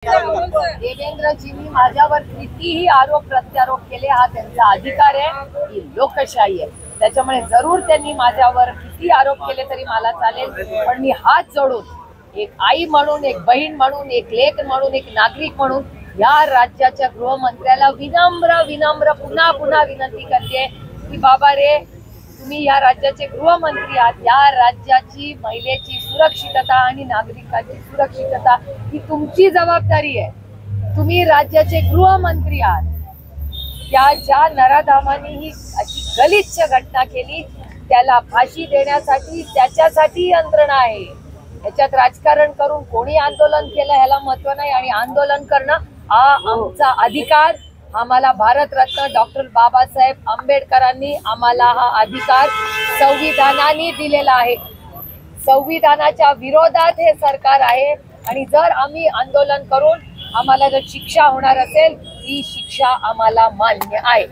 देवेंद्रजींनी माझ्यावर कितीही आरोप प्रत्यारोप केले हा त्यांचा अधिकार आहे, ही लोकशाही आहे। त्याच्यामुळे जरूर त्यांनी माझ्यावर किती आरोप केले तरी मला चालेल, पण मी हात जोडून एक आई म्हणून, एक बहीण म्हणून, एक लेक म्हणून, एक नागरिक म्हणून या राज्याच्या गृहमंत्र्याला विनम्र पुन्हा पुन्हा विनंती करते की बाबा रे, तुम्ही या राज्याचे गृहमंत्री आहात। या राज्याची महिलेची सुरक्षितता आणि नागरिकांची सुरक्षितता ही तुमची जबाबदारी आहे। तुम्ही राज्याचे गृहमंत्री आहात। त्या ज्या नराधामांनी ही अशी गलिच्छ घटना केली त्याला फाशी देण्यासाठी त्याच्यासाठी यंत्रणा आहे। याच्यात राजकारण करून कोणी आंदोलन केलं ह्याला महत्व नाही, आणि आंदोलन करणं हा आमचा अधिकार। आम्हाला भारतरत्न डॉक्टर बाबासाहेब आंबेडकरांनी आम्हाला हा अधिकार संविधानाने दिलेला आहे। संविधानाच्या विरोधात हे सरकार आहे, आणि जर आम्ही आंदोलन करून आम्हाला जर शिक्षा होणार असेल ही शिक्षा आम्हाला मान्य आहे।